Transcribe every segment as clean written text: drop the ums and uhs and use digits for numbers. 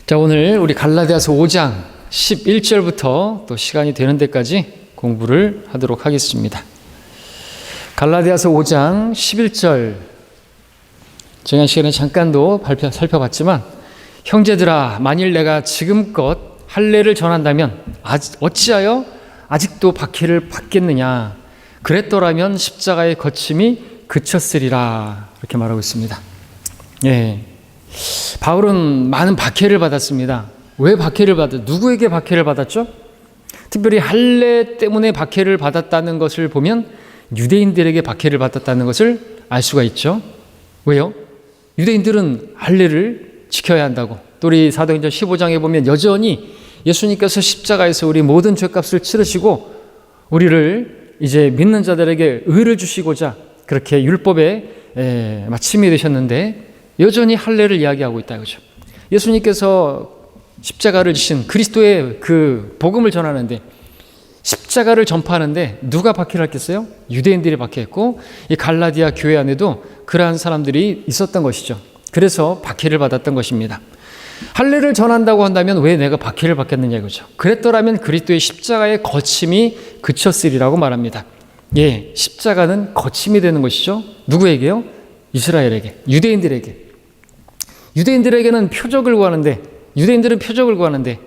자, 오늘 우리 갈라디아서 5장 11절부터 또 시간이 되는 데까지 공부를 하도록 하겠습니다. 갈라디아서 5장 11절, 지난 시간에 잠깐도 살펴봤지만, 형제들아, 만일 내가 지금껏 할례를 전한다면 어찌하여 아직도 박해를 받겠느냐? 그랬더라면 십자가의 거침이 그쳤으리라. 이렇게 말하고 있습니다. 예. 바울은 많은 박해를 받았습니다. 왜 박해를 누구에게 박해를 받았죠? 특별히 할례 때문에 박해를 받았다는 것을 보면 유대인들에게 박해를 받았다는 것을 알 수가 있죠. 왜요? 유대인들은 할례를 지켜야 한다고. 또 우리 사도행전 15장에 보면 여전히 예수님께서 십자가에서 우리 모든 죄값을 치르시고 우리를 이제 믿는 자들에게 의를 주시고자 그렇게 율법에 마침이 되셨는데 여전히 할례를 이야기하고 있다 이거죠. 예수님께서 십자가를 지신 그리스도의 그 복음을 전하는데, 십자가를 전파하는데 누가 박해를 했겠어요? 유대인들이 박해했고, 이 갈라디아 교회 안에도 그러한 사람들이 있었던 것이죠. 그래서 박해를 받았던 것입니다. 할례를 전한다고 한다면 왜 내가 박해를 받겠느냐 이거죠. 그랬더라면 그리스도의 십자가의 거침이 그쳤으리라고 말합니다. 예, 십자가는 거침이 되는 것이죠. 누구에게요? 이스라엘에게, 유대인들에게. 유대인들에게는 표적을 구하는데, 유대인들은 표적을 구하는데,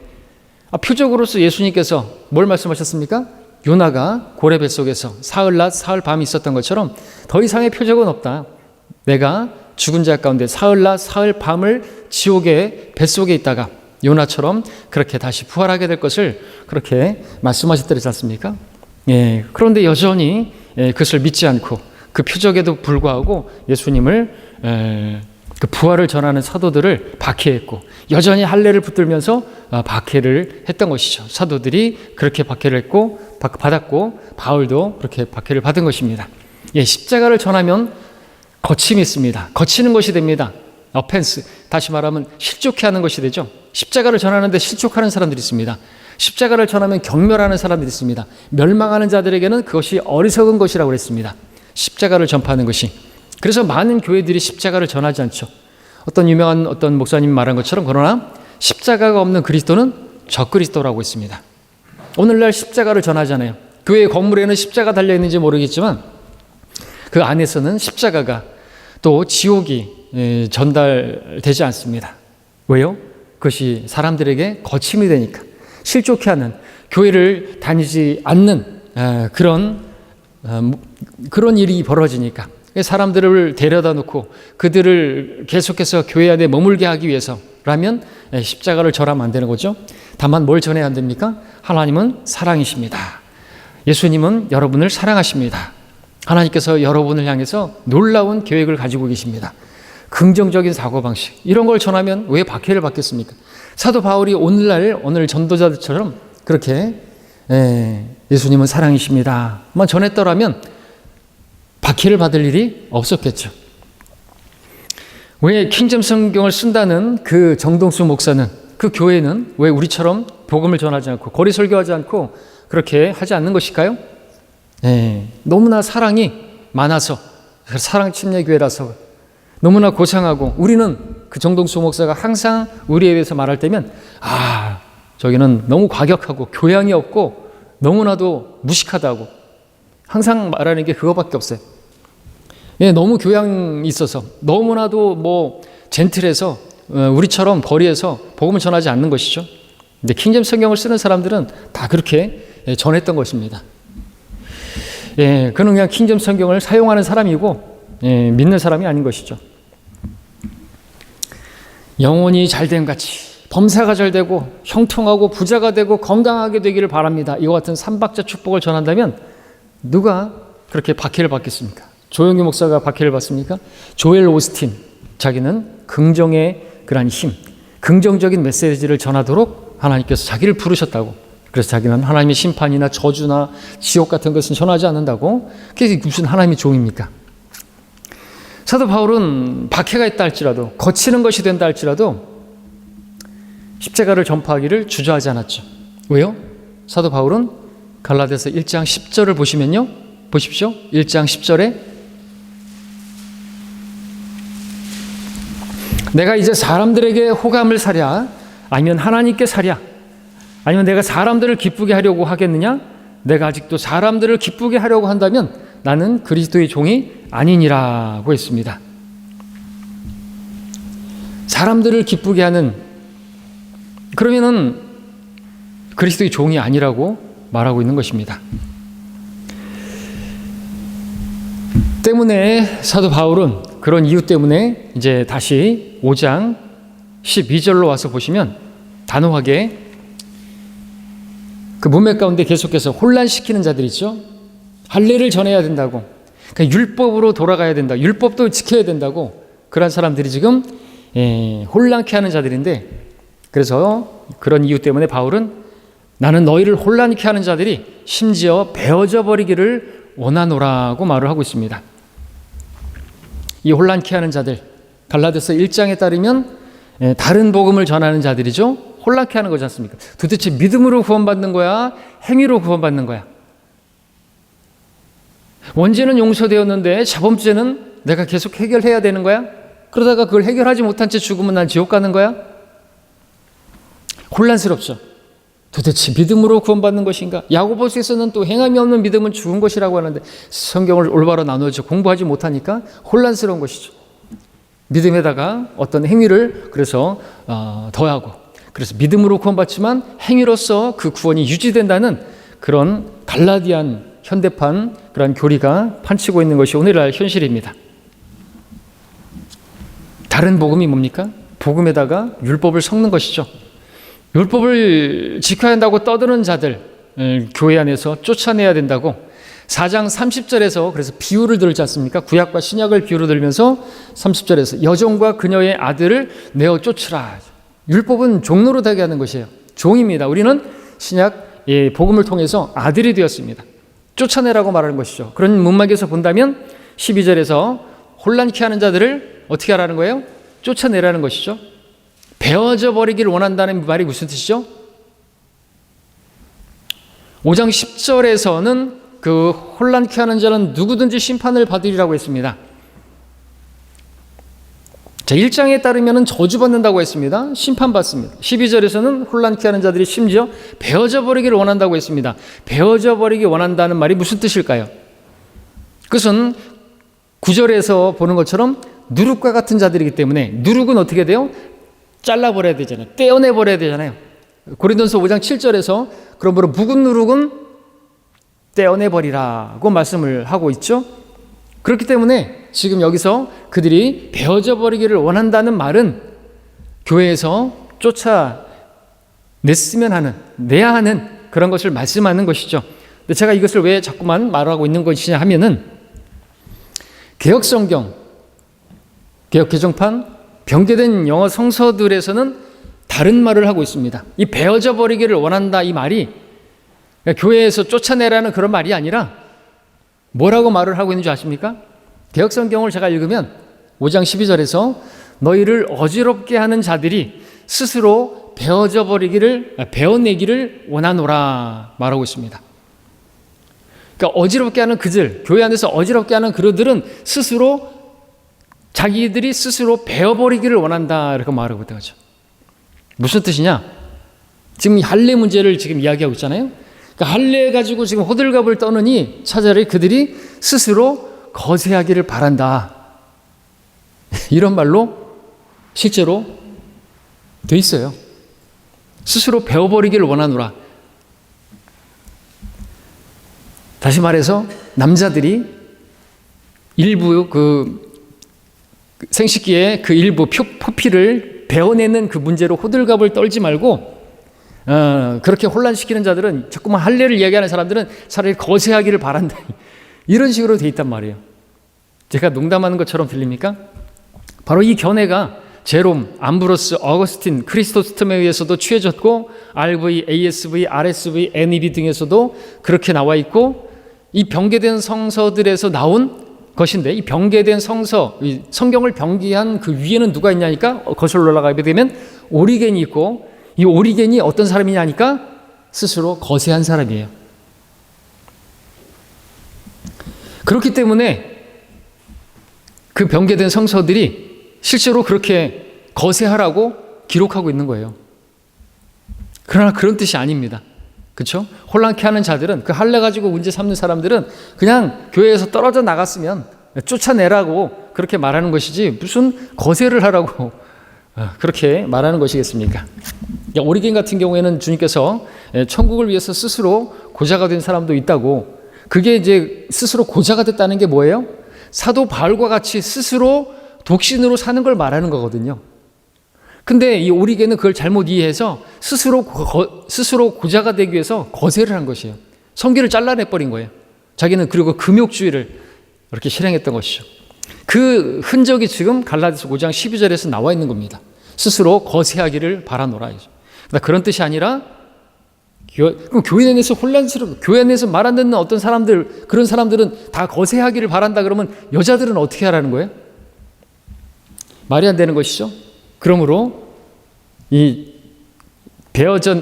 표적으로서 예수님께서 뭘 말씀하셨습니까? 요나가 고래 뱃속에서 사흘낮 사흘밤이 있었던 것처럼 더 이상의 표적은 없다. 내가 죽은 자 가운데 사흘낮 사흘밤을 지옥의 뱃속에 있다가 요나처럼 그렇게 다시 부활하게 될 것을 그렇게 말씀하셨더지 않습니까? 예, 그런데 여전히 그것을 믿지 않고 그 표적에도 불구하고 예수님을 그 부활을 전하는 사도들을 박해했고, 여전히 할례를 붙들면서 박해를 했던 것이죠. 사도들이 그렇게 박해를 했고 받았고, 바울도 그렇게 박해를 받은 것입니다. 예, 십자가를 전하면 거침이 있습니다. 거치는 것이 됩니다. 어펜스, 다시 말하면 실족해 하는 것이 되죠. 십자가를 전하는데 실족하는 사람들이 있습니다. 십자가를 전하면 경멸하는 사람들이 있습니다. 멸망하는 자들에게는 그것이 어리석은 것이라고 그랬습니다. 십자가를 전파하는 것이. 그래서 많은 교회들이 십자가를 전하지 않죠. 어떤 유명한 어떤 목사님이 말한 것처럼, 그러나 십자가가 없는 그리스도는 적그리스도라고 했습니다. 오늘날 십자가를 전하잖아요. 교회 건물에는 십자가 달려있는지 모르겠지만 그 안에서는 십자가가 또 지옥이 전달되지 않습니다. 왜요? 그것이 사람들에게 거침이 되니까, 실족해하는, 교회를 다니지 않는 그런 일이 벌어지니까, 사람들을 데려다 놓고 그들을 계속해서 교회 안에 머물게 하기 위해서라면 십자가를 전하면 안 되는 거죠. 다만 뭘 전해야 안 됩니까? 하나님은 사랑이십니다. 예수님은 여러분을 사랑하십니다. 하나님께서 여러분을 향해서 놀라운 계획을 가지고 계십니다. 긍정적인 사고방식, 이런 걸 전하면 왜 박해를 받겠습니까? 사도 바울이 오늘 전도자들처럼 그렇게 예수님은 사랑이십니다만 전했더라면 박해를 받을 일이 없었겠죠. 왜 킹제임스 성경을 쓴다는 그 정동수 목사는, 그 교회는 왜 우리처럼 복음을 전하지 않고 거리 설교하지 않고 그렇게 하지 않는 것일까요? 너무나 사랑이 많아서, 사랑 침례 교회라서 너무나 고상하고, 우리는 그 정동수 목사가 항상 우리에 대해서 말할 때면 저기는 너무 과격하고 교양이 없고 너무나도 무식하다고 항상 말하는 게 그거밖에 없어요. 너무 교양이 있어서 너무나도 젠틀해서 우리처럼 거리에서 복음을 전하지 않는 것이죠. 근데 킹제임스 성경을 쓰는 사람들은 다 그렇게 전했던 것입니다. 그는 그냥 킹제임스 성경을 사용하는 사람이고 믿는 사람이 아닌 것이죠. 영혼이 잘됨 같이 범사가 잘 되고 형통하고 부자가 되고 건강하게 되기를 바랍니다. 이와 같은 삼박자 축복을 전한다면 누가 그렇게 박해를 받겠습니까? 조영기 목사가 박해를 받습니까? 조엘 오스틴, 자기는 긍정의 그런 힘, 긍정적인 메시지를 전하도록 하나님께서 자기를 부르셨다고. 그래서 자기는 하나님의 심판이나 저주나 지옥 같은 것은 전하지 않는다고. 그게 무슨 하나님의 종입니까? 사도 바울은 박해가 있다 할지라도, 거치는 것이 된다 할지라도 십자가를 전파하기를 주저하지 않았죠. 왜요? 사도 바울은 갈라디아서 1장 10절을 보시면요, 보십시오. 1장 10절에 내가 이제 사람들에게 호감을 사랴 아니면 하나님께 사랴? 아니면 내가 사람들을 기쁘게 하려고 하겠느냐? 내가 아직도 사람들을 기쁘게 하려고 한다면 나는 그리스도의 종이 아니니라고 했습니다. 사람들을 기쁘게 하는, 그러면은 그리스도의 종이 아니라고 말하고 있는 것입니다. 때문에 사도 바울은 그런 이유 때문에 이제 다시 5장 12절로 와서 보시면 단호하게 그 문맥 가운데 계속해서 혼란시키는 자들 있죠. 할례를 전해야 된다고, 그러니까 율법으로 돌아가야 된다, 율법도 지켜야 된다고, 그런 사람들이 지금 혼란케 하는 자들인데, 그래서 그런 이유 때문에 바울은 나는 너희를 혼란케 하는 자들이 심지어 베어져 버리기를 원하노라고 말을 하고 있습니다. 이 혼란케 하는 자들, 갈라디아서 1장에 따르면 다른 복음을 전하는 자들이죠. 혼란케 하는 거지 않습니까? 도대체 믿음으로 구원받는 거야? 행위로 구원받는 거야? 원죄는 용서되었는데 자범죄는 내가 계속 해결해야 되는 거야? 그러다가 그걸 해결하지 못한 채 죽으면 난 지옥 가는 거야? 혼란스럽죠. 도대체 믿음으로 구원받는 것인가? 야고보서에서는 또 행함이 없는 믿음은 죽은 것이라고 하는데 성경을 올바로 나누어서 공부하지 못하니까 혼란스러운 것이죠. 믿음에다가 어떤 행위를 그래서 더하고, 그래서 믿음으로 구원받지만 행위로서 그 구원이 유지된다는 그런 갈라디안 현대판 그런 교리가 판치고 있는 것이 오늘날 현실입니다. 다른 복음이 뭡니까? 복음에다가 율법을 섞는 것이죠. 율법을 지켜야 한다고 떠드는 자들 교회 안에서 쫓아내야 된다고 4장 30절에서 그래서 비유를 들지 않습니까? 구약과 신약을 비유로 들면서 30절에서 여종과 그녀의 아들을 내어 쫓으라. 율법은 종로로 되게 하는 것이에요. 종입니다. 우리는 신약 복음을 통해서 아들이 되었습니다. 쫓아내라고 말하는 것이죠. 그런 문맥에서 본다면 12절에서 혼란케 하는 자들을 어떻게 하라는 거예요? 쫓아내라는 것이죠. 베어져 버리기를 원한다는 말이 무슨 뜻이죠? 5장 10절에서는 그 혼란케 하는 자는 누구든지 심판을 받으리라고 했습니다. 자, 1장에 따르면 저주받는다고 했습니다. 심판받습니다. 12절에서는 혼란케 하는 자들이 심지어 베어져 버리기를 원한다고 했습니다. 베어져 버리기 원한다는 말이 무슨 뜻일까요? 그것은 9절에서 보는 것처럼 누룩과 같은 자들이기 때문에, 누룩은 어떻게 돼요? 잘라버려야 되잖아요. 떼어내버려야 되잖아요. 고린도서 5장 7절에서 그러므로 묵은 누룩은 떼어내버리라고 말씀을 하고 있죠. 그렇기 때문에 지금 여기서 그들이 베어져 버리기를 원한다는 말은 교회에서 쫓아냈으면 하는, 내야 하는 그런 것을 말씀하는 것이죠. 근데 제가 이것을 왜 자꾸만 말하고 있는 것이냐 하면은 개혁성경, 개혁개정판, 변개된 영어 성서들에서는 다른 말을 하고 있습니다. 이 베어져 버리기를 원한다 이 말이 교회에서 쫓아내라는 그런 말이 아니라 뭐라고 말을 하고 있는지 아십니까? 개혁성경을 제가 읽으면 5장 12절에서 너희를 어지럽게 하는 자들이 스스로 베어내기를 원하노라 말하고 있습니다. 그러니까 어지럽게 하는 그들, 교회 안에서 어지럽게 하는 그들은 자기들이 스스로 베어버리기를 원한다 이렇게 말하고 있다는 거죠. 무슨 뜻이냐? 지금 할례 문제를 지금 이야기하고 있잖아요. 그러니까 할례 가지고 지금 호들갑을 떠느니 차라리 그들이 스스로 거세하기를 바란다. 이런 말로 실제로 돼 있어요. 스스로 베어버리기를 원하노라. 다시 말해서 남자들이 일부 생식기의 그 일부 포피를 베어내는 그 문제로 호들갑을 떨지 말고 그렇게 혼란시키는 자들은 자꾸만 할례를 이야기하는 사람들은 차라리 거세하기를 바란다. 이런 식으로 돼 있단 말이에요. 제가 농담하는 것처럼 들립니까? 바로 이 견해가 제롬, 암브로스, 어거스틴, 크리스토스톰에 의해서도 취해졌고 RV, ASV, RSV, NEB 등에서도 그렇게 나와 있고 이 병개된 성서들에서 나온 것인데 이 병개된 성서, 성경을 병기한 그 위에는 누가 있냐니까 거슬러 올라가게 되면 오리겐이 있고 이 오리겐이 어떤 사람이냐니까 스스로 거세한 사람이에요. 그렇기 때문에 그 병개된 성서들이 실제로 그렇게 거세하라고 기록하고 있는 거예요. 그러나 그런 뜻이 아닙니다. 그렇죠? 혼란케 하는 자들은, 그 할례 가지고 문제 삼는 사람들은 그냥 교회에서 떨어져 나갔으면 쫓아내라고 그렇게 말하는 것이지 무슨 거세를 하라고 그렇게 말하는 것이겠습니까? 오리겐 같은 경우에는 주님께서 천국을 위해서 스스로 고자가 된 사람도 있다고, 그게 이제 스스로 고자가 됐다는 게 뭐예요? 사도 바울과 같이 스스로 독신으로 사는 걸 말하는 거거든요. 근데 이 오리겐은 그걸 잘못 이해해서 스스로 고자가 되기 위해서 거세를 한 것이에요. 성기를 잘라내버린 거예요. 자기는 그리고 금욕주의를 이렇게 실행했던 것이죠. 그 흔적이 지금 갈라디아서 5장 12절에서 나와 있는 겁니다. 스스로 거세하기를 바라노라. 그런 뜻이 아니라 그럼 교회 내에서 혼란스럽고 교회 내에서 말 안 듣는 어떤 사람들, 그런 사람들은 다 거세하기를 바란다 그러면 여자들은 어떻게 하라는 거예요? 말이 안 되는 것이죠. 그러므로 이 베어져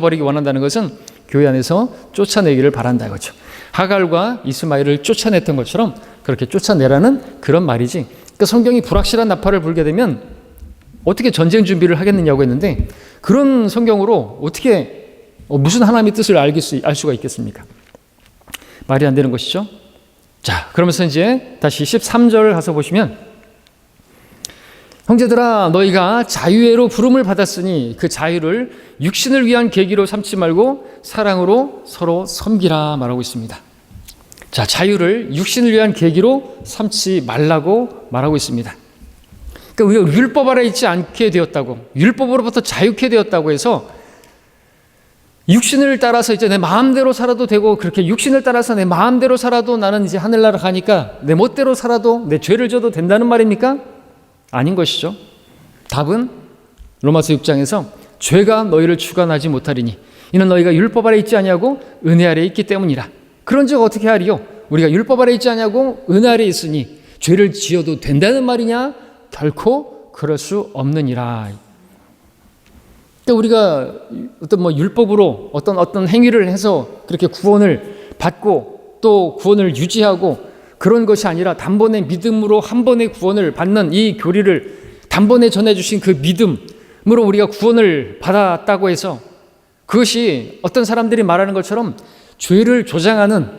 버리기 원한다는 것은 교회 안에서 쫓아내기를 바란다 이거죠. 하갈과 이스마엘을 쫓아냈던 것처럼 그렇게 쫓아내라는 그런 말이지. 그러니까 성경이 불확실한 나팔을 불게 되면 어떻게 전쟁 준비를 하겠느냐고 했는데, 그런 성경으로 어떻게 무슨 하나님의 뜻을 알 수가 있겠습니까? 말이 안 되는 것이죠. 자, 그러면서 이제 다시 13절 가서 보시면, 형제들아 너희가 자유회로 부름을 받았으니 그 자유를 육신을 위한 계기로 삼지 말고 사랑으로 서로 섬기라 말하고 있습니다. 자, 자유를 육신을 위한 계기로 삼지 말라고 말하고 있습니다. 그러니까 우리가 율법 아래 있지 않게 되었다고, 율법으로부터 자유케 되었다고 해서 육신을 따라서 이제 내 마음대로 살아도 되고, 그렇게 육신을 따라서 내 마음대로 살아도 나는 이제 하늘나라 가니까 내 멋대로 살아도 내 죄를 져도 된다는 말입니까? 아닌 것이죠. 답은 로마서 6장에서 죄가 너희를 주관하지 못하리니 이는 너희가 율법 아래 있지 아니하고 은혜 아래 있기 때문이라. 그런즉 어떻게 하리요? 우리가 율법 아래 있지 아니하고 은혜 아래 있으니 죄를 지어도 된다는 말이냐? 결코 그럴 수 없느니라. 그러니까 우리가 어떤 율법으로 어떤 행위를 해서 그렇게 구원을 받고 또 구원을 유지하고 그런 것이 아니라 단번에 믿음으로 한 번의 구원을 받는 이 교리를 단번에 전해주신 그 믿음으로 우리가 구원을 받았다고 해서 그것이 어떤 사람들이 말하는 것처럼 죄를 조장하게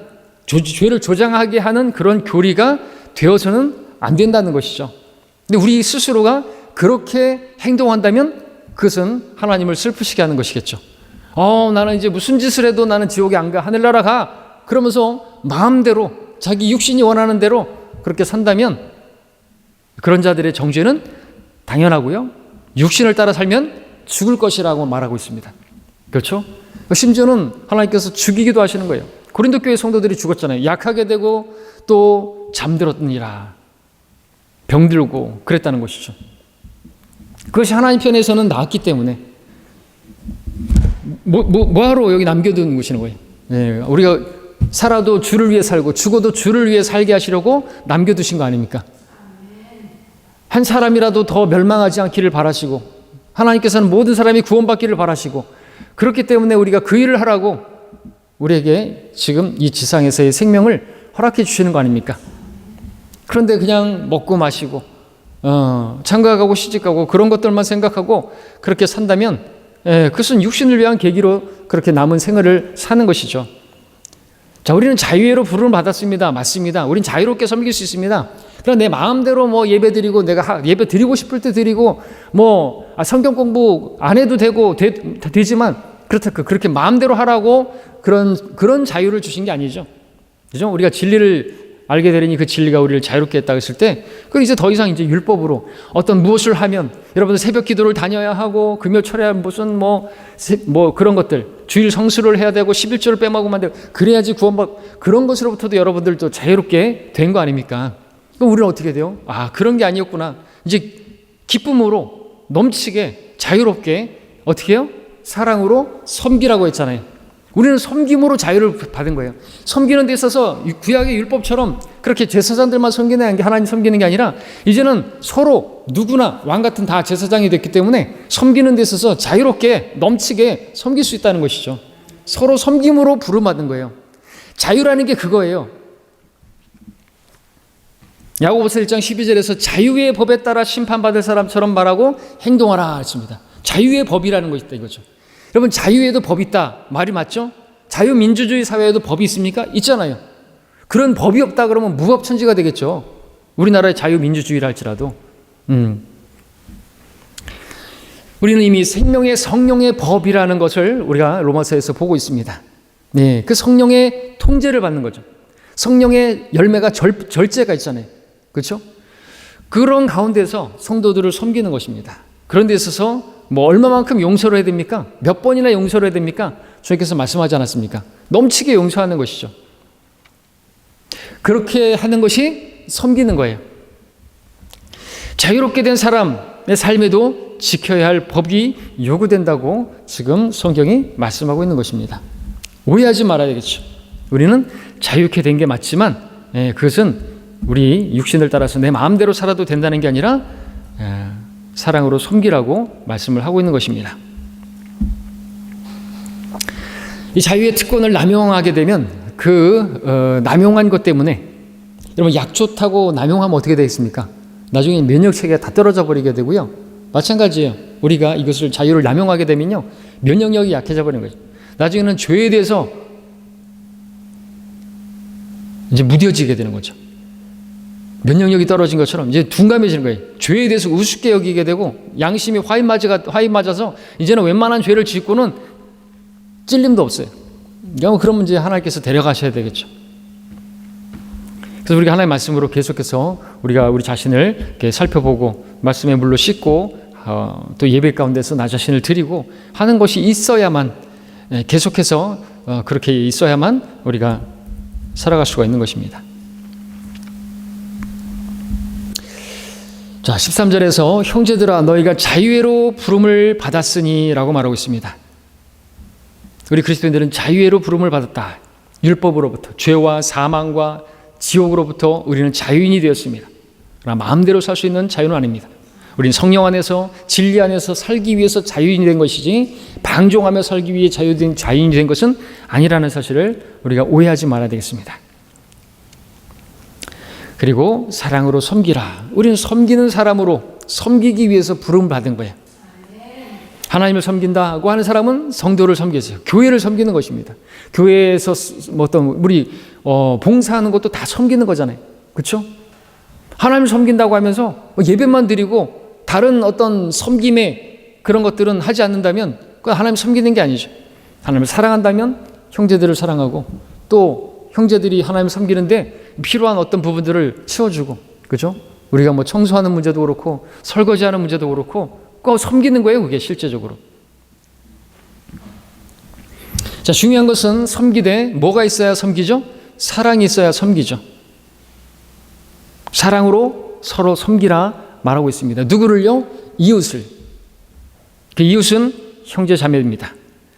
하는 그런 교리가 되어서는 안 된다는 것이죠. 근데 우리 스스로가 그렇게 행동한다면 그것은 하나님을 슬프시게 하는 것이겠죠. 나는 이제 무슨 짓을 해도 나는 지옥에 안 가, 하늘나라 가, 그러면서 마음대로 자기 육신이 원하는 대로 그렇게 산다면 그런 자들의 정죄는 당연하고요, 육신을 따라 살면 죽을 것이라고 말하고 있습니다. 그렇죠? 심지어는 하나님께서 죽이기도 하시는 거예요. 고린도 교회 성도들이 죽었잖아요. 약하게 되고 또 잠들었느니라, 병들고 그랬다는 것이죠. 그것이 하나님 편에서는 나았기 때문에 뭐하러 여기 남겨두는 것이는 거예요. 네, 우리가 살아도 주를 위해 살고 죽어도 주를 위해 살게 하시려고 남겨두신 거 아닙니까? 한 사람이라도 더 멸망하지 않기를 바라시고 하나님께서는 모든 사람이 구원받기를 바라시고, 그렇기 때문에 우리가 그 일을 하라고 우리에게 지금 이 지상에서의 생명을 허락해 주시는 거 아닙니까? 그런데 그냥 먹고 마시고 장가가고 시집가고 그런 것들만 생각하고 그렇게 산다면 그것은 육신을 위한 계기로 그렇게 남은 생활을 사는 것이죠. 자, 우리는 자유회로 부름을 받았습니다. 맞습니다. 우린 자유롭게 섬길 수 있습니다. 그러나 내 마음대로 예배 드리고 내가 예배 드리고 싶을 때 드리고 성경 공부 안 해도 되지만 그렇게 마음대로 하라고 그런 자유를 주신 게 아니죠. 그죠? 우리가 진리를 알게 되리니 그 진리가 우리를 자유롭게 했다고 했을 때, 그 이제 더 이상 이제 율법으로 어떤 무엇을 하면 여러분들 새벽 기도를 다녀야 하고 금요 철야 무슨 그런 것들, 주일 성수를 해야 되고 11조를 빼먹으면 안 되고 그래야지 그런 것으로부터도 여러분들도 자유롭게 된 거 아닙니까? 그럼 우리는 어떻게 돼요? 그런 게 아니었구나. 이제 기쁨으로 넘치게 자유롭게 어떻게 해요? 사랑으로 섬기라고 했잖아요. 우리는 섬김으로 자유를 받은 거예요. 섬기는 데 있어서 구약의 율법처럼 그렇게 제사장들만 섬기는 게 하나님 섬기는 게 아니라 이제는 서로 누구나 왕 같은 다 제사장이 됐기 때문에 섬기는 데 있어서 자유롭게 넘치게 섬길 수 있다는 것이죠. 서로 섬김으로 부름받은 거예요. 자유라는 게 그거예요. 야고보서 1장 12절에서 자유의 법에 따라 심판받을 사람처럼 말하고 행동하라 했습니다. 자유의 법이라는 것이 있다 이거죠. 여러분, 자유에도 법이 있다 말이 맞죠? 자유민주주의 사회에도 법이 있습니까? 있잖아요. 그런 법이 없다 그러면 무법천지가 되겠죠. 우리나라의 자유민주주의라 할지라도. 우리는 이미 생명의 성령의 법이라는 것을 우리가 로마서에서 보고 있습니다. 네, 그 성령의 통제를 받는 거죠. 성령의 열매가 절제가 있잖아요. 그렇죠? 그런 가운데서 성도들을 섬기는 것입니다. 그런 데 있어서 뭐 얼마만큼 용서를 해야 됩니까? 몇 번이나 용서를 해야 됩니까? 주님께서 말씀하지 않았습니까? 넘치게 용서하는 것이죠. 그렇게 하는 것이 섬기는 거예요. 자유롭게 된 사람의 삶에도 지켜야 할 법이 요구된다고 지금 성경이 말씀하고 있는 것입니다. 오해하지 말아야 되겠죠. 우리는 자유케 된 게 맞지만 그것은 우리 육신을 따라서 내 마음대로 살아도 된다는 게 아니라 사랑으로 섬기라고 말씀을 하고 있는 것입니다. 이 자유의 특권을 남용하게 되면 남용한 것 때문에 여러분, 약 좋다고 남용하면 어떻게 되겠습니까? 나중에 면역 체계가 다 떨어져 버리게 되고요. 마찬가지예요. 우리가 이것을 자유를 남용하게 되면요, 면역력이 약해져 버리는 거죠. 나중에는 죄에 대해서 이제 무뎌지게 되는 거죠. 면역력이 떨어진 것처럼 이제 둔감해지는 거예요. 죄에 대해서 우습게 여기게 되고 양심이 화인 맞아서 이제는 웬만한 죄를 짓고는 찔림도 없어요. 그러면 이제 하나님께서 데려가셔야 되겠죠. 그래서 우리가 하나님의 말씀으로 계속해서 우리가 우리 자신을 이렇게 살펴보고 말씀의 물로 씻고 또 예배 가운데서 나 자신을 드리고 하는 것이 있어야만, 계속해서 그렇게 있어야만 우리가 살아갈 수가 있는 것입니다. 자, 13절에서 형제들아 너희가 자유회로 부름을 받았으니 라고 말하고 있습니다. 우리 그리스도인들은 자유회로 부름을 받았다. 율법으로부터, 죄와 사망과 지옥으로부터 우리는 자유인이 되었습니다. 그러나 마음대로 살 수 있는 자유는 아닙니다. 우리는 성령 안에서, 진리 안에서 살기 위해서 자유인이 된 것이지 방종하며 살기 위해 자유인이 된 것은 아니라는 사실을 우리가 오해하지 말아야 되겠습니다. 그리고 사랑으로 섬기라. 우리는 섬기는 사람으로 섬기기 위해서 부름을 받은 거예요. 하나님을 섬긴다고 하는 사람은 성도를 섬기세요. 교회를 섬기는 것입니다. 교회에서 우리 봉사하는 것도 다 섬기는 거잖아요. 그렇죠? 하나님을 섬긴다고 하면서 예배만 드리고 다른 어떤 섬김의 그런 것들은 하지 않는다면 그건 하나님 섬기는 게 아니죠. 하나님을 사랑한다면 형제들을 사랑하고 또 형제들이 하나님을 섬기는데 필요한 어떤 부분들을 채워주고, 그죠? 우리가 뭐 청소하는 문제도 그렇고 설거지하는 문제도 그렇고 꼭 섬기는 거예요. 그게 실제적으로. 자, 중요한 것은 섬기되 뭐가 있어야 섬기죠? 사랑이 있어야 섬기죠. 사랑으로 서로 섬기라 말하고 있습니다. 누구를요? 이웃을. 그 이웃은 형제 자매입니다.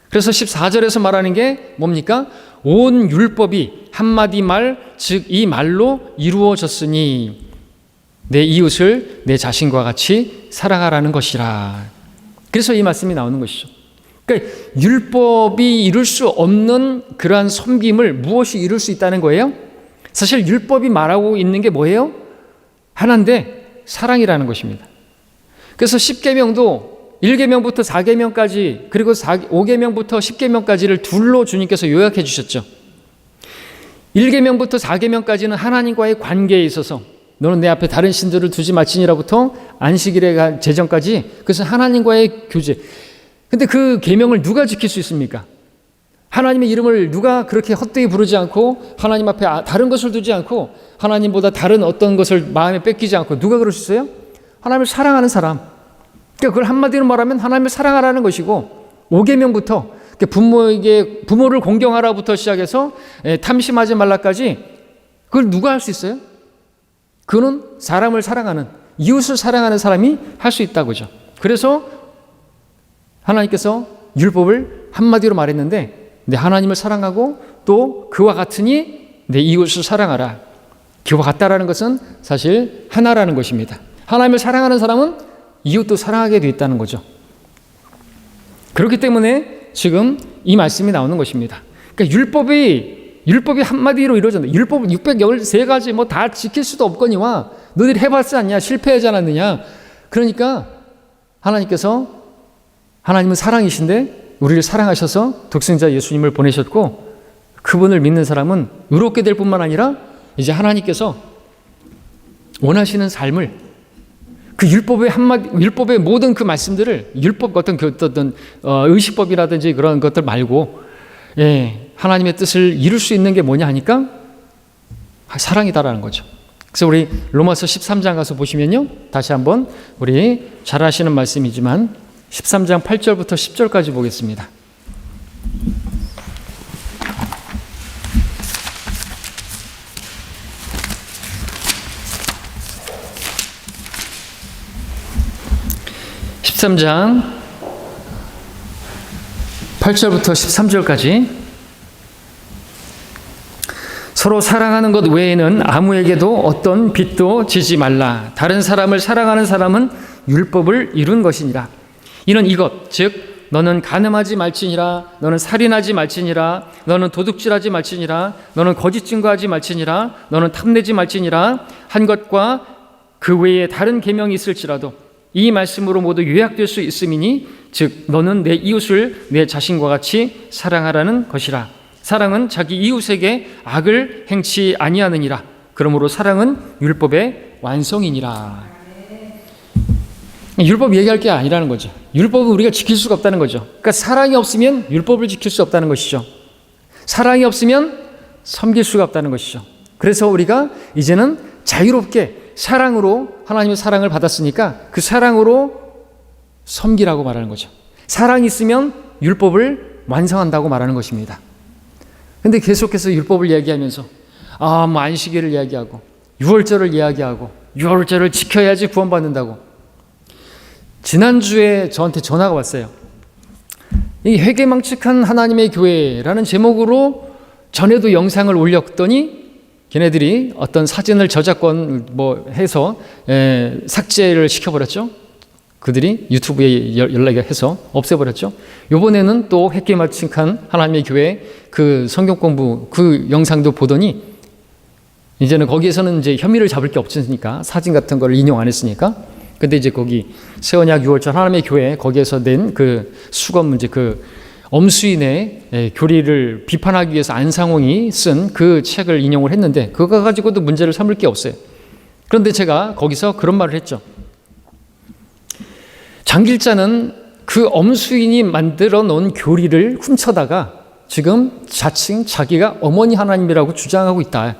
그래서 14절에서 말하는 게 뭡니까? 온 율법이 한마디 말, 즉 이 말로 이루어졌으니 내 이웃을 내 자신과 같이 사랑하라는 것이라. 그래서 이 말씀이 나오는 것이죠. 그러니까 율법이 이룰 수 없는 그러한 섬김을 무엇이 이룰 수 있다는 거예요? 사실 율법이 말하고 있는 게 뭐예요? 하나인데 사랑이라는 것입니다. 그래서 10계명도 1계명부터 4계명까지 그리고 5계명부터 10계명까지를 둘로 주님께서 요약해 주셨죠. 1계명부터 4계명까지는 하나님과의 관계에 있어서 너는 내 앞에 다른 신들을 두지 말지니라부터 안식일에 제정까지, 그것은 하나님과의 교제. 근데 그 계명을 누가 지킬 수 있습니까? 하나님의 이름을 누가 그렇게 헛되이 부르지 않고 하나님 앞에 다른 것을 두지 않고 하나님보다 다른 어떤 것을 마음에 뺏기지 않고 누가 그럴 수 있어요? 하나님을 사랑하는 사람. 그러니까 그걸 한마디로 말하면 하나님을 사랑하라는 것이고, 5계명부터 부모를 공경하라부터 시작해서 탐심하지 말라까지 그걸 누가 할 수 있어요? 그는 사람을 사랑하는, 이웃을 사랑하는 사람이 할 수 있다고죠. 그래서 하나님께서 율법을 한마디로 말했는데, 내 하나님을 사랑하고 또 그와 같으니 내 이웃을 사랑하라. 그와 같다라는 것은 사실 하나라는 것입니다. 하나님을 사랑하는 사람은 이웃도 사랑하게 되어 있다는 거죠. 그렇기 때문에 지금 이 말씀이 나오는 것입니다. 그러니까 율법이 한마디로 이루어졌는데, 율법 613가지 뭐 다 지킬 수도 없거니와 너희들이 해봤지 않냐? 실패하지 않았느냐? 그러니까 하나님께서 하나님은 사랑이신데 우리를 사랑하셔서 독생자 예수님을 보내셨고, 그분을 믿는 사람은 의롭게 될 뿐만 아니라 이제 하나님께서 원하시는 삶을, 그 율법의 모든 그 말씀들을, 율법 어떤 의식법이라든지 그런 것들 말고, 하나님의 뜻을 이룰 수 있는 게 뭐냐 하니까 사랑이다라는 거죠. 그래서 우리 로마서 13장 가서 보시면요, 다시 한번 우리 잘 아시는 말씀이지만 13장 8절부터 10절까지 보겠습니다. (13장) 8절부터 13절까지. 서로 사랑하는 것 외에는 아무에게도 어떤 빚도 지지 말라. 다른 사람을 사랑하는 사람은 율법을 이룬 것이니라. 이는 이것, 즉 너는 간음하지 말지니라, 너는 살인하지 말지니라, 너는 도둑질하지 말지니라, 너는 거짓 증거하지 말지니라, 너는 탐내지 말지니라 한 것과 그 외에 다른 계명이 있을지라도 이 말씀으로 모두 요약될 수 있음이니, 즉 너는 내 이웃을 내 자신과 같이 사랑하라는 것이라. 사랑은 자기 이웃에게 악을 행치 아니하느니라. 그러므로 사랑은 율법의 완성이니라. 율법 얘기할 게 아니라는 거죠. 율법은 우리가 지킬 수가 없다는 거죠. 그러니까 사랑이 없으면 율법을 지킬 수 없다는 것이죠. 사랑이 없으면 섬길 수가 없다는 것이죠. 그래서 우리가 이제는 자유롭게 사랑으로, 하나님의 사랑을 받았으니까 그 사랑으로 섬기라고 말하는 거죠. 사랑이 있으면 율법을 완성한다고 말하는 것입니다. 근데 계속해서 율법을 이야기하면서 뭐 안식일을 이야기하고 유월절을 이야기하고 유월절을 지켜야지 구원받는다고. 지난주에 저한테 전화가 왔어요. 이 회개망측한 하나님의 교회라는 제목으로 전에도 영상을 올렸더니 걔네들이 어떤 사진을 저작권 해서 삭제를 시켜버렸죠. 그들이 유튜브에 연락해서 없애버렸죠. 이번에는 또 회개망측한 하나님의 교회 그 성경 공부 그 영상도 보더니 이제는 거기에서는 이제 혐의를 잡을 게 없으니까, 사진 같은 걸 인용 안 했으니까. 근데 이제 거기 세언약 유월절 하나님의 교회 거기에서 낸 그 수건 문제, 그 엄수인의 교리를 비판하기 위해서 안상홍이 쓴 그 책을 인용을 했는데, 그거 가지고도 문제를 삼을 게 없어요. 그런데 제가 거기서 그런 말을 했죠. 장길자는 그 엄수인이 만들어 놓은 교리를 훔쳐다가 지금 자칭 자기가 어머니 하나님이라고 주장하고 있다.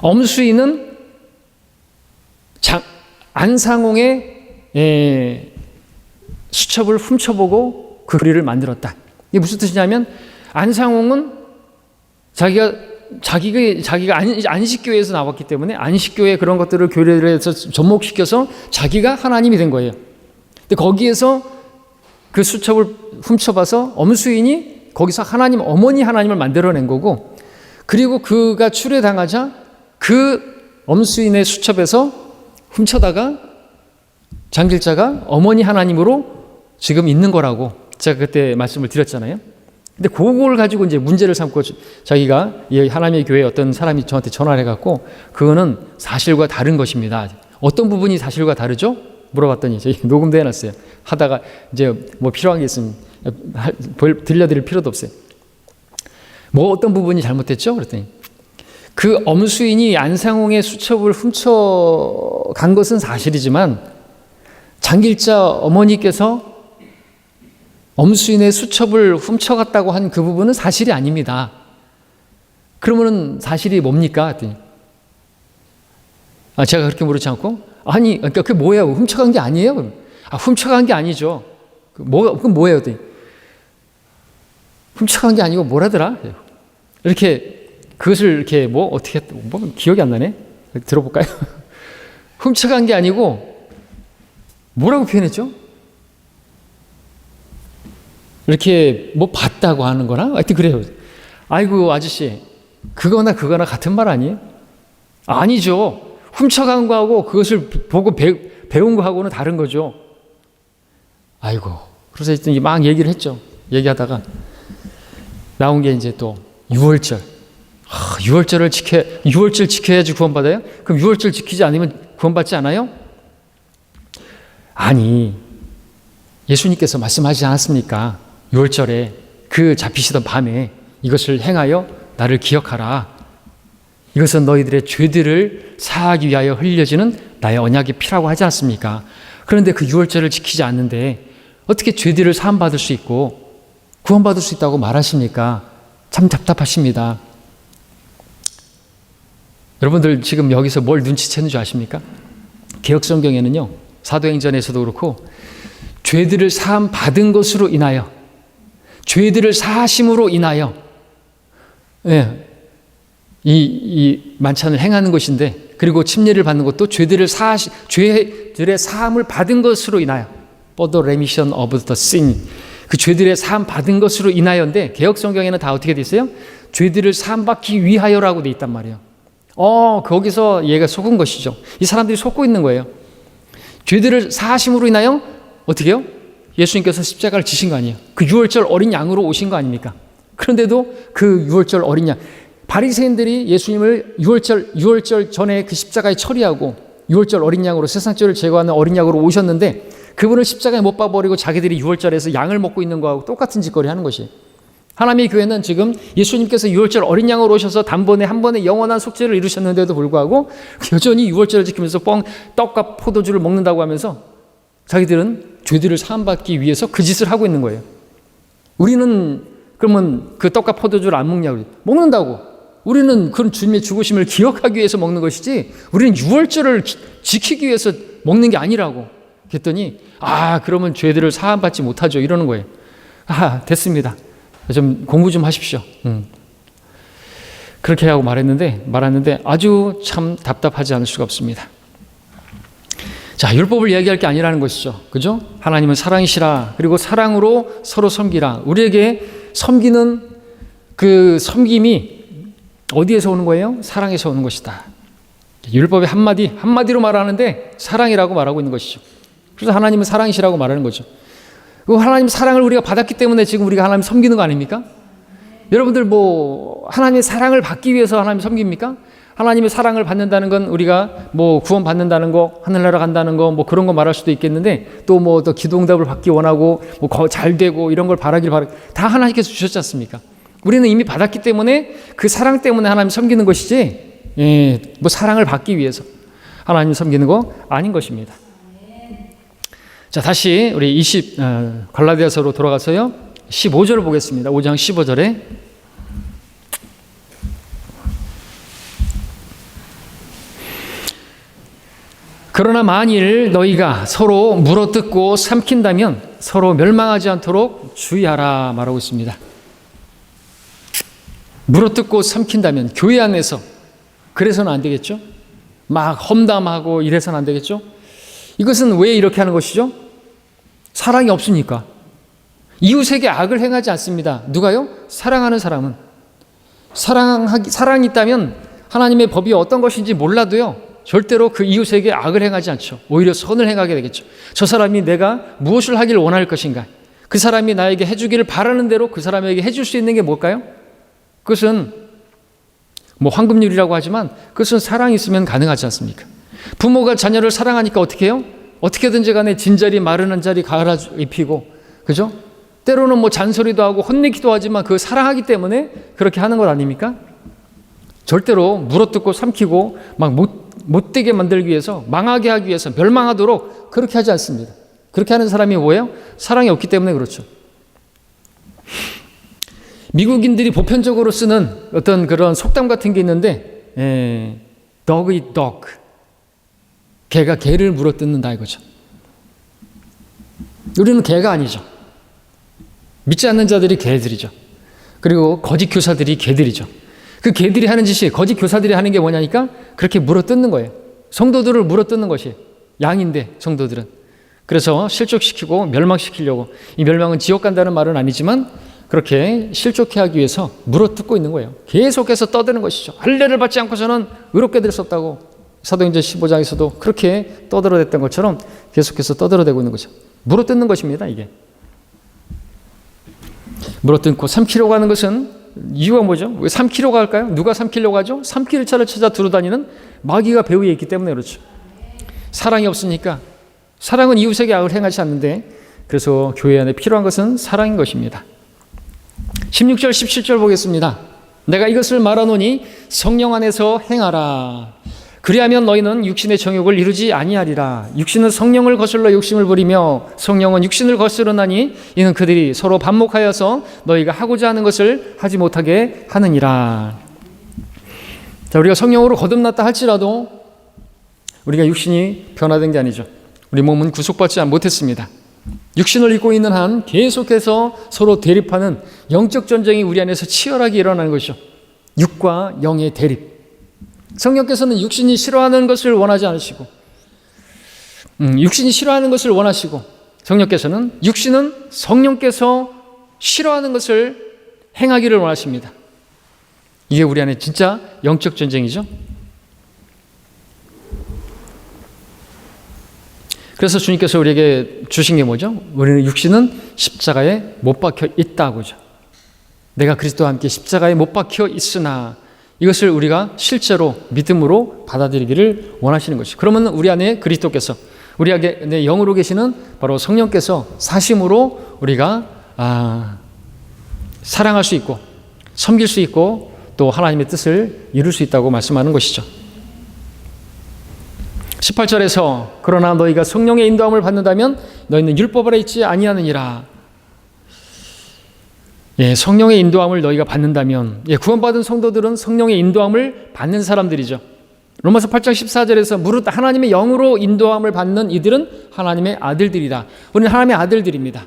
엄수인은 안상홍의 수첩을 훔쳐보고 그 교리를 만들었다. 이게 무슨 뜻이냐면, 안상홍은 자기가 안식교회에서 나왔기 때문에 안식교회 그런 것들을 교리에서 접목시켜서 자기가 하나님이 된 거예요. 근데 거기에서 그 수첩을 훔쳐봐서 엄수인이 거기서 하나님, 어머니 하나님을 만들어낸 거고, 그리고 그가 출애당하자 그 엄수인의 수첩에서 훔쳐다가 장길자가 어머니 하나님으로 지금 있는 거라고 제가 그때 말씀을 드렸잖아요. 근데 그걸 가지고 이제 문제를 삼고 자기가 하나님의 교회에 어떤 사람이 저한테 전화를 해갖고, 그거는 사실과 다른 것입니다. 어떤 부분이 사실과 다르죠? 물어봤더니 저희 녹음도 해놨어요. 하다가 이제 뭐 필요한 게 있으면 들려드릴 필요도 없어요. 뭐 어떤 부분이 잘못됐죠? 그랬더니 그 엄수인이 안상홍의 수첩을 훔쳐간 것은 사실이지만 장길자 어머니께서 엄수인의 수첩을 훔쳐갔다고 한 그 부분은 사실이 아닙니다. 그러면은 사실이 뭡니까? 했더니 제가 그렇게 물었지 않고, 아니, 그러니까 그게 뭐예요? 훔쳐간 게 아니에요? 훔쳐간 게 아니죠. 그건 뭐예요? 했더니 훔쳐간 게 아니고 뭐라더라? 이렇게 그것을 이렇게 어떻게 기억이 안 나네. 들어볼까요? 훔쳐간 게 아니고 뭐라고 표현했죠? 이렇게 봤다고 하는 거나 하여튼 그래요. 아이고 아저씨, 그거나 같은 말 아니에요? 아니죠. 훔쳐간 거하고 그것을 보고 배운 거하고는 다른 거죠. 아이고. 그래서 막 얘기를 했죠. 얘기하다가 나온 게 이제 또 유월절. 유월절 지켜야지 구원받아요? 그럼 유월절 지키지 않으면 구원받지 않아요? 아니, 예수님께서 말씀하지 않았습니까? 6월절에 그 잡히시던 밤에 이것을 행하여 나를 기억하라. 이것은 너희들의 죄들을 사하기 위하여 흘려지는 나의 언약의 피라고 하지 않습니까? 그런데 그 6월절을 지키지 않는데 어떻게 죄들을 사함받을 수 있고 구원받을 수 있다고 말하십니까? 참 답답하십니다. 여러분들 지금 여기서 뭘 눈치채는 줄 아십니까? 개역성경에는요, 사도행전에서도 그렇고 죄들을 사함 받은 것으로 인하여, 죄들을 사하심으로 인하여, 이 만찬을 행하는 것인데, 그리고 침례를 받는 것도 죄들의 사함을 받은 것으로 인하여, for the remission of the sin, 그 죄들의 사함 받은 것으로 인하여인데, 개역성경에는 다 어떻게 돼 있어요? 죄들을 사함 받기 위하여라고 돼 있단 말이에요. 거기서 얘가 속은 것이죠. 이 사람들이 속고 있는 거예요. 죄들을 사하심으로 인하여 어떻게 해요? 예수님께서 십자가를 지신 거 아니에요. 그 6월절 어린 양으로 오신 거 아닙니까? 그런데도 그 6월절 어린 양, 바리새인들이 예수님을 6월절 전에 그 십자가에 처리하고 6월절 어린 양으로 세상 죄를 제거하는 어린 양으로 오셨는데 그분을 십자가에 못 박아버리고 자기들이 6월절에서 양을 먹고 있는 거하고 똑같은 짓거리 하는 것이에요. 하나님의 교회는 지금 예수님께서 6월절 어린 양으로 오셔서 단번에 한 번에 영원한 속죄를 이루셨는데도 불구하고 여전히 6월절을 지키면서 떡과 포도주를 먹는다고 하면서 자기들은 죄들을 사함받기 위해서 그 짓을 하고 있는 거예요. 우리는 그러면 그 떡과 포도주를 안 먹냐고. 먹는다고. 우리는 그런 주님의 죽으심을 기억하기 위해서 먹는 것이지 우리는 6월절을 지키기 위해서 먹는 게 아니라고. 그랬더니 그러면 죄들을 사함받지 못하죠. 이러는 거예요. 됐습니다. 좀 공부 좀 하십시오. 그렇게 하고 말았는데 아주 참 답답하지 않을 수가 없습니다. 자, 율법을 이야기할 게 아니라는 것이죠. 그죠? 하나님은 사랑이시라. 그리고 사랑으로 서로 섬기라. 우리에게 섬기는 그 섬김이 어디에서 오는 거예요? 사랑에서 오는 것이다. 율법의 한마디로 말하는데 사랑이라고 말하고 있는 것이죠. 그래서 하나님은 사랑이시라고 말하는 거죠. 그 하나님 사랑을 우리가 받았기 때문에 지금 우리가 하나님 섬기는 거 아닙니까? 여러분들 하나님의 사랑을 받기 위해서 하나님 섬깁니까? 하나님의 사랑을 받는다는 건 우리가 구원 받는다는 거, 하늘나라 간다는 거, 그런 거 말할 수도 있겠는데 또 기도응답을 받기 원하고 잘 되고 이런 걸 다 하나님께서 주셨지 않습니까? 우리는 이미 받았기 때문에 그 사랑 때문에 하나님 섬기는 것이지, 사랑을 받기 위해서 하나님 섬기는 거 아닌 것입니다. 자, 다시 우리 갈라디아서로 돌아가서요. 15절을 보겠습니다. 5장 15절에 그러나 만일 너희가 서로 물어뜯고 삼킨다면 서로 멸망하지 않도록 주의하라 말하고 있습니다. 물어뜯고 삼킨다면 교회 안에서 그래서는 안 되겠죠? 막 험담하고 이래서는 안 되겠죠? 이것은 왜 이렇게 하는 것이죠? 사랑이 없으니까. 이웃에게 악을 행하지 않습니다. 누가요? 사랑하는 사람은. 사랑이 있다면 하나님의 법이 어떤 것인지 몰라도요, 절대로 그 이웃에게 악을 행하지 않죠. 오히려 선을 행하게 되겠죠. 저 사람이 내가 무엇을 하기를 원할 것인가? 그 사람이 나에게 해주기를 바라는 대로 그 사람에게 해줄 수 있는 게 뭘까요? 그것은 황금률이라고 하지만 그것은 사랑이 있으면 가능하지 않습니까? 부모가 자녀를 사랑하니까 어떻게 해요? 어떻게든지 간에 진자리 마른 자리 갈아 입히고, 그죠? 때로는 잔소리도 하고 혼내기도 하지만 그 사랑하기 때문에 그렇게 하는 것 아닙니까? 절대로 물어뜯고 삼키고 막 못되게 만들기 위해서, 망하게 하기 위해서, 멸망하도록 그렇게 하지 않습니다. 그렇게 하는 사람이 뭐예요? 사랑이 없기 때문에 그렇죠. 미국인들이 보편적으로 쓰는 어떤 그런 속담 같은 게 있는데, dog eat dog. 개가 개를 물어뜯는다 이거죠. 우리는 개가 아니죠. 믿지 않는 자들이 개들이죠. 그리고 거짓 교사들이 개들이죠. 그 개들이 하는 짓이, 거짓 교사들이 하는 게 뭐냐니까 그렇게 물어뜯는 거예요. 성도들을 물어뜯는 것이 양인데, 성도들은. 그래서 실족시키고 멸망시키려고, 이 멸망은 지옥 간다는 말은 아니지만 그렇게 실족해 하기 위해서 물어뜯고 있는 거예요. 계속해서 떠드는 것이죠. 할례를 받지 않고서는 의롭게 될 수 없다고 사도행전 15장에서도 그렇게 떠들어댔던 것처럼 계속해서 떠들어대고 있는 거죠. 물어뜯는 것입니다, 이게. 물어뜯고 삼키려고 하는 것은 이유가 뭐죠? 왜 삼키려고 할까요? 누가 삼키려고 하죠? 삼킬 차를 찾아 두루다니는 마귀가 배후에 있기 때문에 그렇죠. 사랑이 없으니까. 사랑은 이웃에게 악을 행하지 않는데 그래서 교회 안에 필요한 것은 사랑인 것입니다. 16절 17절 보겠습니다. 내가 이것을 말하노니 성령 안에서 행하라. 그리하면 너희는 육신의 정욕을 이루지 아니하리라. 육신은 성령을 거슬러 욕심을 부리며 성령은 육신을 거스르나니 이는 그들이 서로 반목하여서 너희가 하고자 하는 것을 하지 못하게 하느니라. 자, 우리가 성령으로 거듭났다 할지라도 우리가 육신이 변화된 게 아니죠. 우리 몸은 구속받지 못했습니다. 육신을 입고 있는 한 계속해서 서로 대립하는 영적 전쟁이 우리 안에서 치열하게 일어나는 것이죠. 육과 영의 대립. 성령께서는 육신이 싫어하는 것을 원하지 않으시고 육신이 싫어하는 것을 원하시고 성령께서는 육신은 성령께서 싫어하는 것을 행하기를 원하십니다. 이게 우리 안에 진짜 영적 전쟁이죠. 그래서 주님께서 우리에게 주신 게 뭐죠? 우리는 육신은 십자가에 못 박혀 있다고죠. 내가 그리스도와 함께 십자가에 못 박혀 있으나 이것을 우리가 실제로 믿음으로 받아들이기를 원하시는 것이죠. 그러면 우리 안에 그리스도께서 우리 안에 영으로 계시는 바로 성령께서 사심으로 우리가 사랑할 수 있고 섬길 수 있고 또 하나님의 뜻을 이룰 수 있다고 말씀하는 것이죠. 18절에서 그러나 너희가 성령의 인도함을 받는다면 너희는 율법 아래 있지 아니하느니라. 성령의 인도함을 너희가 받는다면 구원받은 성도들은 성령의 인도함을 받는 사람들이죠. 로마서 8장 14절에서 무릇 하나님의 영으로 인도함을 받는 이들은 하나님의 아들들이다. 우리는 하나님의 아들들입니다.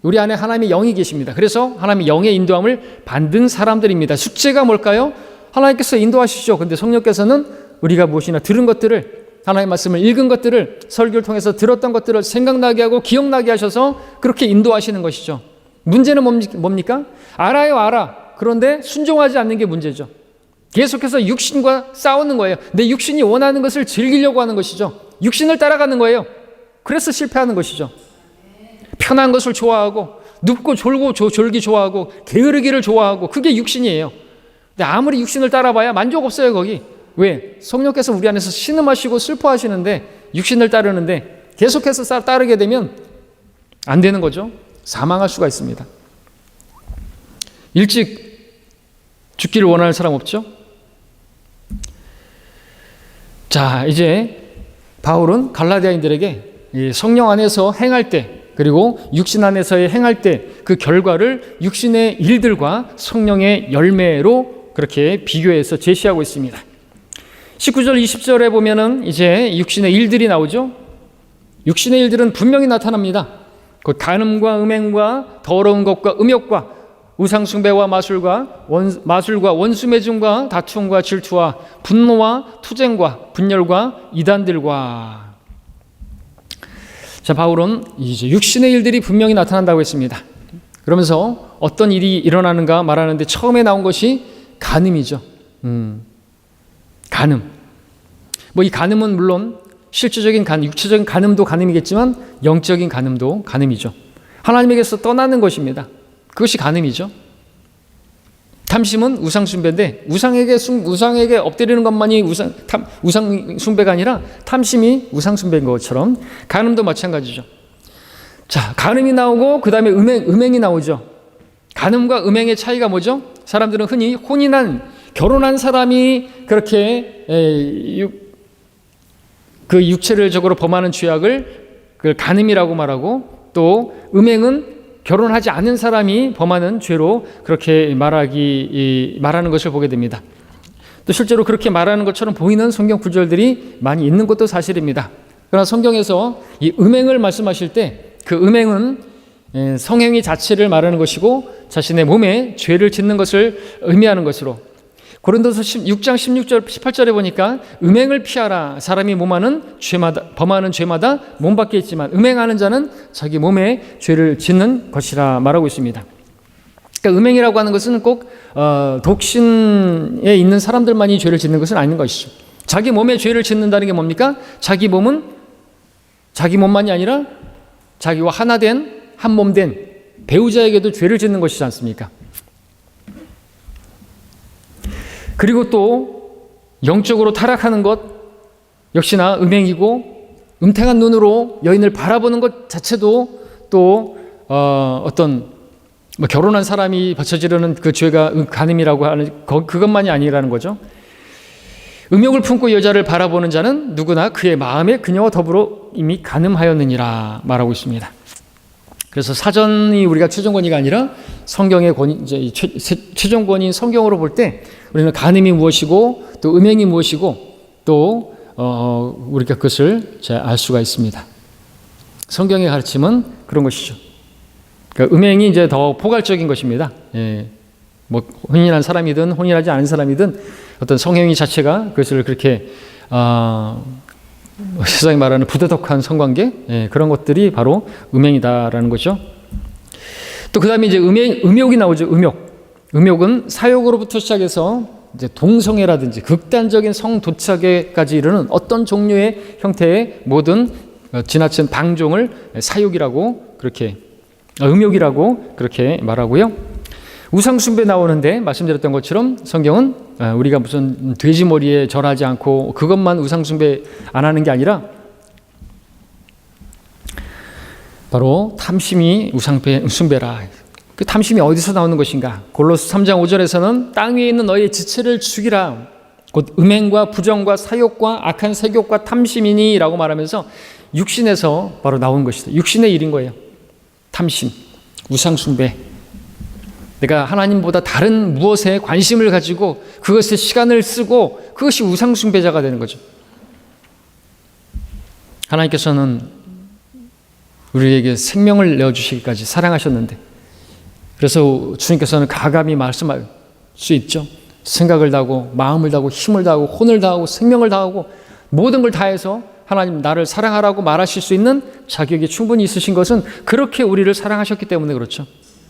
우리 안에 하나님의 영이 계십니다. 그래서 하나님의 영의 인도함을 받는 사람들입니다. 숙제가 뭘까요? 하나님께서 인도하시죠. 근데 성령께서는 우리가 무엇이나 들은 것들을 하나님의 말씀을 읽은 것들을 설교를 통해서 들었던 것들을 생각나게 하고 기억나게 하셔서 그렇게 인도하시는 것이죠. 문제는 뭡니까? 알아. 그런데 순종하지 않는 게 문제죠. 계속해서 육신과 싸우는 거예요. 내 육신이 원하는 것을 즐기려고 하는 것이죠. 육신을 따라가는 거예요. 그래서 실패하는 것이죠. 편한 것을 좋아하고 눕고 졸기 좋아하고 게으르기를 좋아하고 그게 육신이에요. 근데 아무리 육신을 따라봐야 만족 없어요. 거기. 왜? 성령께서 우리 안에서 신음하시고 슬퍼하시는데 육신을 따르는데 계속해서 따르게 되면 안 되는 거죠. 사망할 수가 있습니다. 일찍 죽기를 원하는 사람 없죠? 자, 이제 바울은 갈라디아인들에게 성령 안에서 행할 때 그리고 육신 안에서의 행할 때 그 결과를 육신의 일들과 성령의 열매로 그렇게 비교해서 제시하고 있습니다. 19절 20절에 보면은 이제 육신의 일들이 나오죠. 육신의 일들은 분명히 나타납니다. 곧 간음과 음행과 더러운 것과 음욕과 우상숭배와 마술과 원수매증과 다툼과 질투와 분노와 투쟁과 분열과 이단들과. 자, 바울은 이제 육신의 일들이 분명히 나타난다고 했습니다. 그러면서 어떤 일이 일어나는가 말하는데 처음에 나온 것이 간음이죠. 간음. 이 간음은 물론 실질적인 육체적인 간음도 간음이겠지만 영적인 간음도 간음이죠. 하나님에게서 떠나는 것입니다. 그것이 간음이죠. 탐심은 우상숭배인데 우상에게 엎드리는 것만이 우상숭배가 아니라 탐심이 우상숭배인 것처럼 간음도 마찬가지죠. 자, 간음이 나오고 그 다음에 음행이 나오죠. 간음과 음행의 차이가 뭐죠? 사람들은 흔히 결혼한 사람이 그렇게 그 육체적으로 범하는 죄악을 간음이라고 말하고 또 음행은 결혼하지 않은 사람이 범하는 죄로 그렇게 말하는 것을 보게 됩니다. 또 실제로 그렇게 말하는 것처럼 보이는 성경 구절들이 많이 있는 것도 사실입니다. 그러나 성경에서 이 음행을 말씀하실 때 그 음행은 성행위 자체를 말하는 것이고 자신의 몸에 죄를 짓는 것을 의미하는 것으로 고린도서 6장 16절 18절에 보니까 음행을 피하라. 사람이 범하는 죄마다 몸 밖에 있지만 음행하는 자는 자기 몸에 죄를 짓는 것이라 말하고 있습니다. 그러니까 음행이라고 하는 것은 꼭 독신에 있는 사람들만이 죄를 짓는 것은 아닌 것이죠. 자기 몸에 죄를 짓는다는 게 뭡니까? 자기 몸만이 아니라 자기와 한 몸 된 배우자에게도 죄를 짓는 것이지 않습니까? 그리고 또 영적으로 타락하는 것 역시나 음행이고 음탕한 눈으로 여인을 바라보는 것 자체도 또 어떤 뭐 결혼한 사람이 받쳐지려는 그 죄가 간음이라고 하는 그것만이 아니라는 거죠. 음욕을 품고 여자를 바라보는 자는 누구나 그의 마음에 그녀와 더불어 이미 간음하였느니라 말하고 있습니다. 그래서 사전이 우리가 최종 권위가 아니라 성경의 권위, 이제 최종 권위인 성경으로 볼 때 우리는 간음이 무엇이고 또 음행이 무엇이고 또 우리가 그것을 잘 알 수가 있습니다. 성경의 가르침은 그런 것이죠. 그러니까 음행이 이제 더 포괄적인 것입니다. 예. 뭐 혼인한 사람이든 혼인하지 않은 사람이든 어떤 성행위 자체가 그것을 그렇게 세상이 말하는 부도덕한 성관계, 예, 그런 것들이 바로 음행이다라는 거죠. 또 그 다음에 이제 음욕이 나오죠. 음욕은 사욕으로부터 시작해서 이제 동성애라든지 극단적인 성도착에까지 이르는 어떤 종류의 형태의 모든 지나친 방종을 사욕이라고 그렇게 음욕이라고 그렇게 말하고요. 우상숭배 나오는데 말씀드렸던 것처럼 성경은 우리가 무슨 돼지 머리에 절하지 않고 그것만 우상숭배 안 하는 게 아니라 바로 탐심이 우상숭배라. 그 탐심이 어디서 나오는 것인가? 골로새 3장 5절에서는 땅 위에 있는 너희의 지체를 죽이라. 곧 음행과 부정과 사욕과 악한 색욕과 탐심이니 라고 말하면서 육신에서 바로 나온 것이다. 육신의 일인 거예요. 탐심, 우상숭배. 내가 하나님보다 다른 무엇에 관심을 가지고 그것에 시간을 쓰고 그것이 우상숭배자가 되는 거죠. 하나님께서는 우리에게 생명을 내어주시기까지 사랑하셨는데 그래서 주님께서는 가감히 말씀할 수 있죠. 생각을 다하고 마음을 다하고 힘을 다하고 혼을 다하고 생명을 다하고 모든 걸 다해서 하나님 나를 사랑하라고 말하실 수 있는 자격이 충분히 있으신 것은 그렇게 우리를 사랑하셨기 때문에 그렇죠.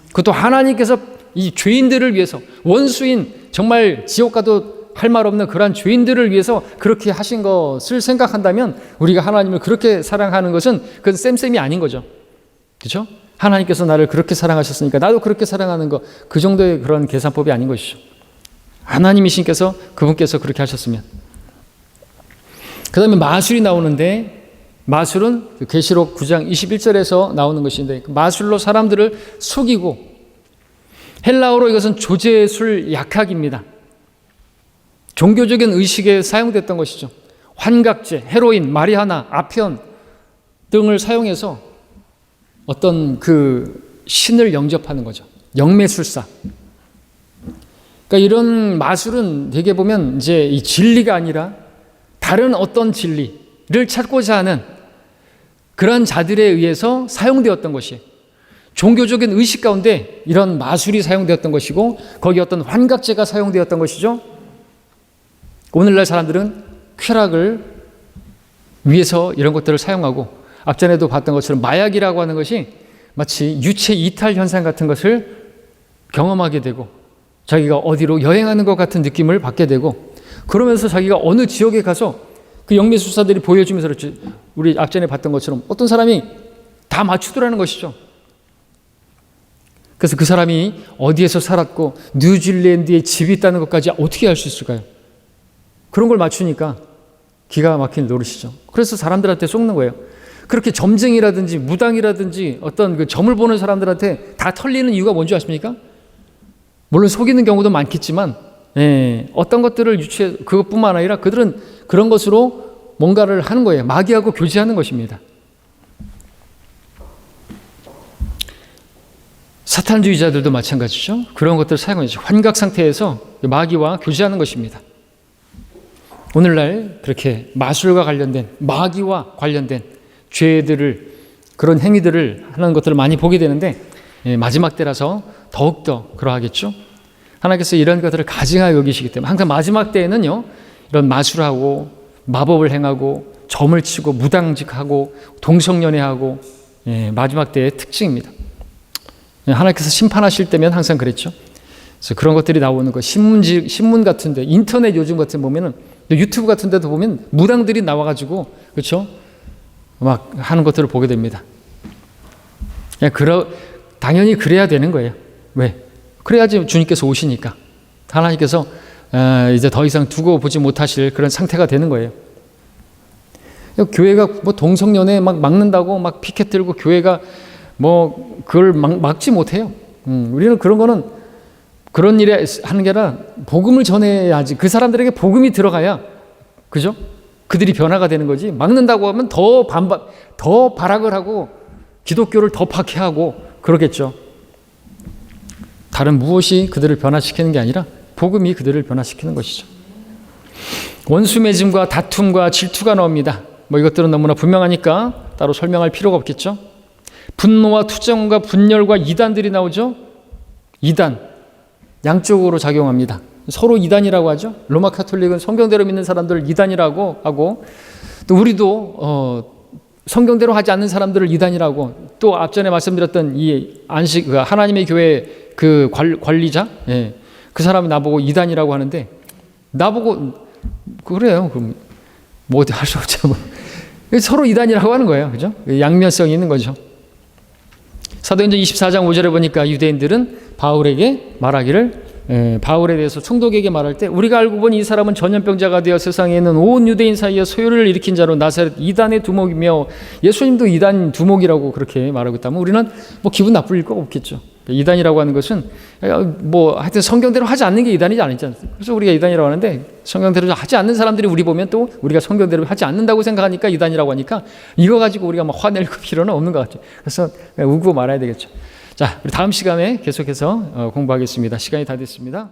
그것도 하나님께서 이 죄인들을 위해서 원수인 정말 지옥 가도 할 말 없는 그러한 죄인들을 위해서 그렇게 하신 것을 생각한다면 우리가 하나님을 그렇게 사랑하는 것은 그건 쌤쌤이 아닌 거죠. 그렇죠? 하나님께서 나를 그렇게 사랑하셨으니까 나도 그렇게 사랑하는 거 그 정도의 그런 계산법이 아닌 것이죠. 하나님이신께서 그분께서 그렇게 하셨으면. 그 다음에 마술이 나오는데 마술은 계시록 9장 21절에서 나오는 것인데 마술로 사람들을 속이고 헬라어로 이것은 조제술 약학입니다. 종교적인 의식에 사용됐던 것이죠. 환각제, 헤로인, 마리화나, 아편 등을 사용해서 어떤 그 신을 영접하는 거죠. 영매술사. 그러니까 이런 마술은 되게 보면 이제 이 진리가 아니라 다른 어떤 진리를 찾고자 하는 그런 자들에 의해서 사용되었던 것이에요. 종교적인 의식 가운데 이런 마술이 사용되었던 것이고 거기 어떤 환각제가 사용되었던 것이죠. 오늘날 사람들은 쾌락을 위해서 이런 것들을 사용하고 앞전에도 봤던 것처럼 마약이라고 하는 것이 마치 유체 이탈 현상 같은 것을 경험하게 되고 자기가 어디로 여행하는 것 같은 느낌을 받게 되고 그러면서 자기가 어느 지역에 가서 그 영매술사들이 보여주면서 그렇지 우리 앞전에 봤던 것처럼 어떤 사람이 다 맞추더라는 것이죠. 그래서 그 사람이 어디에서 살았고 뉴질랜드에 집이 있다는 것까지 어떻게 알 수 있을까요? 그런 걸 맞추니까 기가 막힌 노릇이죠. 그래서 사람들한테 속는 거예요. 그렇게 점쟁이라든지 무당이라든지 어떤 그 점을 보는 사람들한테 다 털리는 이유가 뭔지 아십니까? 물론 속이는 경우도 많겠지만 어떤 것들을 유추해 그것뿐만 아니라 그들은 그런 것으로 뭔가를 하는 거예요. 마귀하고 교제하는 것입니다. 사탄주의자들도 마찬가지죠. 그런 것들을 사용하죠. 환각 상태에서 마귀와 교제하는 것입니다. 오늘날 그렇게 마술과 관련된 마귀와 관련된 죄들을 그런 행위들을 하는 것들을 많이 보게 되는데 마지막 때라서 더욱더 그러하겠죠. 하나님께서 이런 것들을 가증하여 여기시기 때문에 항상 마지막 때에는요 이런 마술하고 마법을 행하고 점을 치고 무당직하고 동성연애하고 마지막 때의 특징입니다. 하나님께서 심판하실 때면 항상 그랬죠. 그래서 그런 것들이 나오는 거 신문 같은데 인터넷 요즘 같은 보면은 유튜브 같은 데도 보면 무당들이 나와가지고 그렇죠 막 하는 것들을 보게 됩니다. 당연히 그래야 되는 거예요. 왜? 그래야지 주님께서 오시니까 하나님께서 이제 더 이상 두고 보지 못하실 그런 상태가 되는 거예요. 교회가 뭐 동성연애 막 막는다고 막 피켓 들고 교회가 뭐 그걸 막지 못해요. 우리는 그런 거는 그런 일에 하는 게 아니라 복음을 전해야지. 그 사람들에게 복음이 들어가야, 그죠? 그들이 변화가 되는 거지. 막는다고 하면 더 발악을 하고 기독교를 더 박해하고 그러겠죠. 다른 무엇이 그들을 변화시키는 게 아니라 복음이 그들을 변화시키는 것이죠. 원수 맺음과 다툼과 질투가 나옵니다. 뭐 이것들은 너무나 분명하니까 따로 설명할 필요가 없겠죠. 분노와 투정과 분열과 이단들이 나오죠. 이단, 양쪽으로 작용합니다. 서로 이단이라고 하죠. 로마 카톨릭은 성경대로 믿는 사람들을 이단이라고 하고, 또 우리도 성경대로 하지 않는 사람들을 이단이라고, 또 앞전에 말씀드렸던 이 안식 하나님의 교회 그 관리자, 그 사람이 나보고 이단이라고 하는데, 나보고 그래요. 그럼 뭐 어디 할 수 없죠. 뭐. 서로 이단이라고 하는 거예요. 그죠? 양면성이 있는 거죠. 사도행전 24장 5절에 보니까 유대인들은 바울에게 말하기를, 바울에 대해서 총독에게 말할 때, 우리가 알고 보니 이 사람은 전염병자가 되어 세상에 있는 온 유대인 사이에 소요를 일으킨 자로 나사렛 이단의 두목이며, 예수님도 이단 두목이라고 그렇게 말하고 있다면 우리는 뭐 기분 나쁠 거 없겠죠. 이단이라고 하는 것은 뭐 하여튼 성경대로 하지 않는 게 이단이지 않습니까? 그래서 우리가 이단이라고 하는데, 성경대로 하지 않는 사람들이 우리 보면 또 우리가 성경대로 하지 않는다고 생각하니까 이단이라고 하니까, 이거 가지고 우리가 막 화낼 필요는 없는 것 같아요. 그래서 우고 말아야 되겠죠. 자, 우리 다음 시간에 계속해서 공부하겠습니다. 시간이 다 됐습니다.